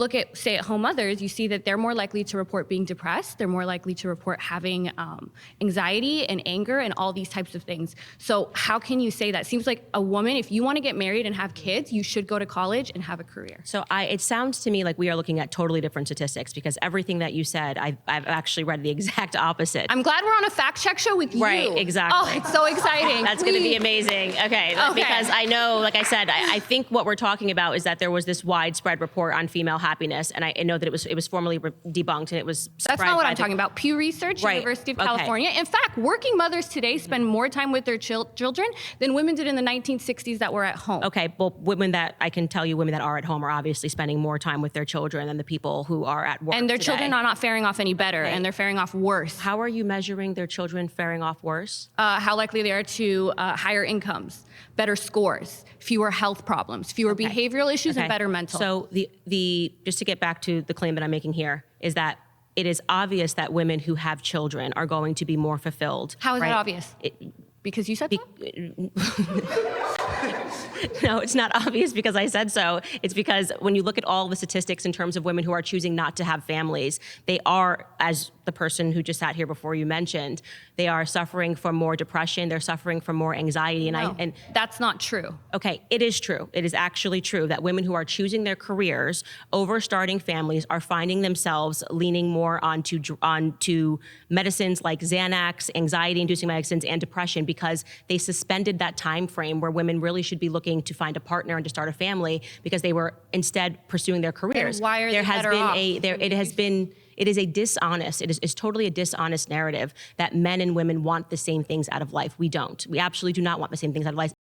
Look at stay-at-home mothers, you see that they're more likely to report being depressed, they're more likely to report having anxiety and anger and all these types of things. So how can you say that? Seems like a woman, if you want to get married and have kids, you should go to college and have a career. So it sounds to me like we are looking at totally different statistics, because everything that you said, I've actually read the exact opposite. I'm glad we're on a fact check show with you. Right, exactly. Oh, it's so exciting. That's going to be amazing. Okay, because I know, like I said, I think what we're talking about is that there was this widespread report on female happiness, and I know that it was formally debunked, and it was That's not what I'm talking about. Pew Research, Right. University of Okay. California. In fact, working mothers today spend more time with their children than women did in the 1960s that were at home. Okay, well, women that are at home are obviously spending more time with their children than the people who are at work. And their today. children are not faring off any better, Right. and they're faring off worse. How are you measuring their children faring off worse? How likely they are to higher incomes, better scores, fewer health problems, fewer behavioral issues, and better mental. So the just to get back to the claim that I'm making here is that it is obvious that women who have children are going to be more fulfilled. How is right? that obvious? Because you said so? No, it's not obvious because I said so. It's because when you look at all the statistics in terms of women who are choosing not to have families, they are, as the person who just sat here before you mentioned, they are suffering from more depression, they're suffering from more anxiety. And that's not true. Okay, it is true. It is actually true that women who are choosing their careers over starting families are finding themselves leaning more onto medicines like Xanax, anxiety-inducing medicines, and depression, because they suspended that time frame where women really should be looking to find a partner and to start a family, because they were instead pursuing their careers. And why are they better off? It is a dishonest, it is totally a dishonest narrative that men and women want the same things out of life. We don't. We absolutely do not want the same things out of life.